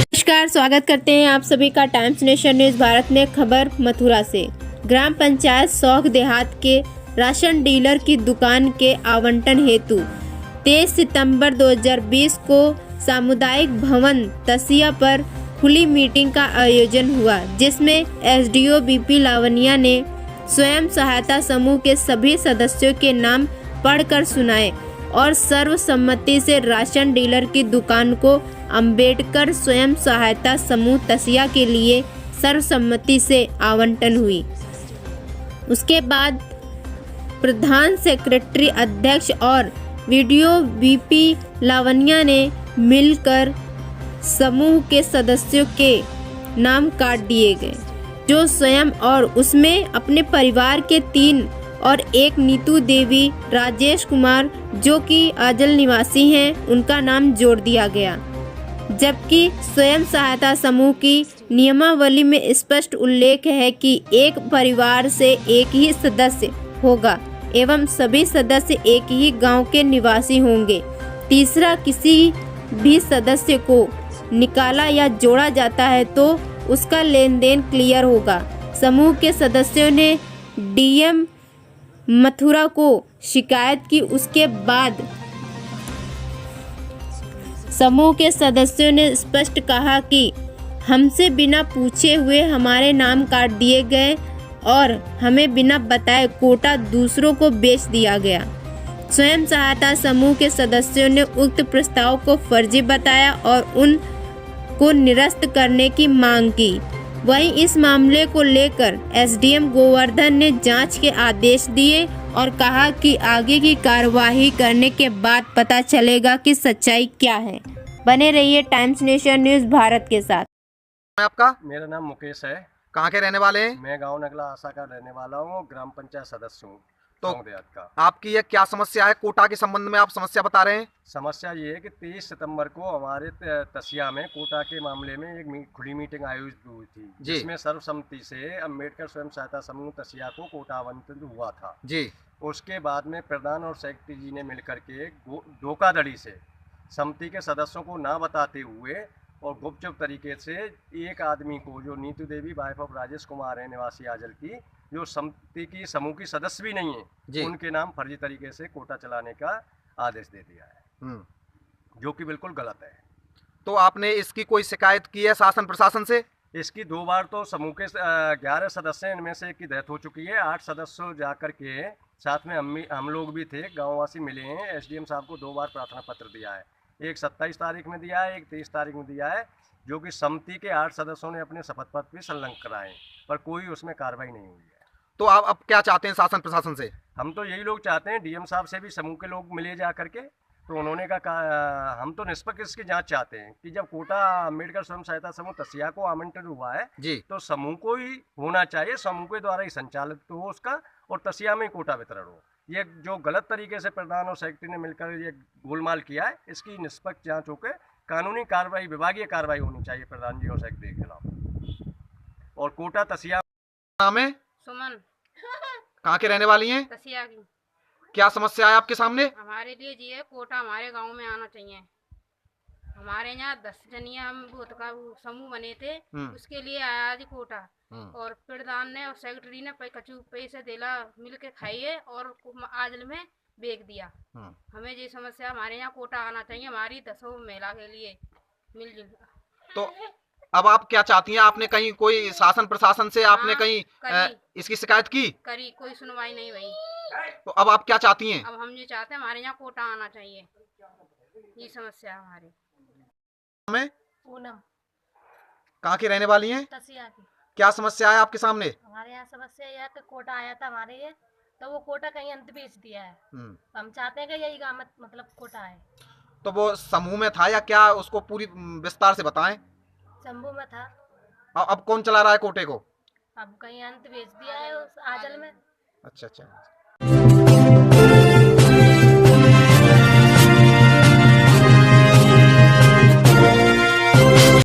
नमस्कार, स्वागत करते हैं आप सभी का टाइम्स नेशन न्यूज़ भारत में। खबर मथुरा से। ग्राम पंचायत सौख देहात के राशन डीलर की दुकान के आवंटन हेतु 23 सितंबर 2020 को सामुदायिक भवन तसिया पर खुली मीटिंग का आयोजन हुआ, जिसमें एसडीओ बीपी लावनिया ने स्वयं सहायता समूह के सभी सदस्यों के नाम पढ़कर सुनाए और सर्वसम्मति से राशन डीलर की दुकान को अंबेडकर स्वयं सहायता समूह तसिया के लिए सर्वसम्मति से आवंटन हुई। उसके बाद प्रधान सेक्रेटरी अध्यक्ष और वीडियो बीपी लावनिया ने मिलकर समूह के सदस्यों के नाम काट दिए गए, जो स्वयं और उसमें अपने परिवार के 3 और एक नीतू देवी, राजेश कुमार जो कि आजल निवासी हैं, उनका नाम जोड़ दिया गया। जबकि स्वयं सहायता समूह की नियमावली में स्पष्ट उल्लेख है कि एक परिवार से एक ही सदस्य होगा एवं सभी सदस्य एक ही गांव के निवासी होंगे। तीसरा किसी भी सदस्य को निकाला या जोड़ा जाता है तो उसका लेन देन क्लियर होगा। समूह के सदस्यों ने डीएम मथुरा को शिकायत की। उसके बाद समूह के सदस्यों ने स्पष्ट कहा कि हमसे बिना पूछे हुए हमारे नाम काट दिए गए और हमें बिना बताए कोटा दूसरों को बेच दिया गया। स्वयं सहायता समूह के सदस्यों ने उक्त प्रस्ताव को फर्जी बताया और उनको निरस्त करने की मांग की। वहीं इस मामले को लेकर एसडीएम गोवर्धन ने जांच के आदेश दिए और कहा कि आगे की कार्यवाही करने के बाद पता चलेगा कि सच्चाई क्या है। बने रहिए टाइम्स नेशन न्यूज़ भारत के साथ। आपका? मेरा नाम मुकेश है। कहाँ के रहने वाले हैं? मैं गांव नगला आशा का रहने वाला हूँ, ग्राम पंचायत सदस्य हूँ तो का। आपकी ये क्या समस्या है? कोटा के संबंध में आप समस्या बता रहे हैं। समस्या ये है कि 23 सितंबर को हमारे तसिया में कोटा के मामले में एक खुली मीटिंग आयोजित हुई थी, जिसमें सर्वसम्मति से अंबेडकर स्वयं सहायता समूह तसिया को कोटा आवंटित हुआ था जी। उसके बाद में प्रधान और सेक्रेटरी जी ने मिलकर के धोखाधड़ी से समिति के सदस्यों को ना बताते हुए और गुपचुप तरीके से एक आदमी को, जो नीतू देवी वाइफ ऑफ राजेश कुमार है, निवासी आजल की, जो समिति की समूह की सदस्य भी नहीं है, उनके नाम फर्जी तरीके से कोटा चलाने का आदेश दे दिया है, जो कि बिल्कुल गलत है। तो आपने इसकी कोई शिकायत की है शासन प्रशासन से? इसकी 2 बार तो समूह के 11 सदस्य, इनमें से एक की डेथ हो चुकी है। 8 सदस्य जाकर के साथ में हम लोग भी थे, गाँववासी मिले हैं। एसडीएम साहब को 2 बार प्रार्थना पत्र दिया है, एक 27 तारीख में दिया है, एक 23 तारीख में दिया है, जो कि समिति के 8 सदस्यों ने अपने शपथ पत्र भी संलग्न कराए, पर कोई उसमें कार्रवाई नहीं हुई है। तो आप अब क्या चाहते हैं शासन प्रशासन से? हम तो यही लोग चाहते हैं, डीएम साहब से भी समूह के लोग मिले जा करके, तो उन्होंने कहा हम तो निष्पक्ष इसकी जांच चाहते हैं कि जब कोटा अम्बेडकर स्वयं सहायता समूह तसिया को आवंटन हुआ है जी, तो समूह को ही होना चाहिए, समूह के द्वारा ही संचालित हो उसका, और तसिया में ही कोटा वितरण हो। ये जो गलत तरीके से प्रधान और सेक्रेटरी ने मिलकर ये गोलमाल किया है, इसकी निष्पक्ष जांच होकर कानूनी कार्रवाई, विभागीय कार्रवाई होनी चाहिए प्रधान जी और सेक्रेटरी के खिलाफ। और कोटा तसिया। नाम है? सुमन। कहाँ के रहने वाली हैं? तसिया की। क्या समस्या है आपके सामने? हमारे लिए जी है, कोटा हमारे गांव में आना चाहिए। हमारे यहाँ 10 जनिया हम भूत का समूह बने थे, उसके लिए आया जी कोटा, और प्रधान ने और सेक्रेटरी ने कचू पैसे देला मिल के खाइए और आजल में बेच दिया। हमें ये समस्या, हमारे यहाँ कोटा आना चाहिए, हमारी 10 महिला के लिए मिलजुल। तो अब आप क्या चाहती हैं? आपने कहीं कोई शासन प्रशासन से आपने कहीं इसकी शिकायत की? करी, कोई सुनवाई नहीं हुई। तो अब आप क्या चाहती हैं? अब हम ये चाहते हैं हमारे यहाँ कोटा आना चाहिए, ये समस्या है हमारी। मैं पूनम। कहाँ की रहने वाली हैं? तसिया की। क्या समस्या है आपके सामने? हमारे यहाँ समस्या यह है कि कोटा आया था हमारे ये, तो वो कोटा कहीं अंत बेच दिया है। हम चाहते हैं कि यही गाँव मतलब कोटा है। तो वो समूह में था या क्या? उसको पूरी विस्तार से बताएं। समूह में था। अब कौन चला रहा है कोटे को? अब कहीं अंत बेच दिया है उस आजल में। अच्छा अच्छा।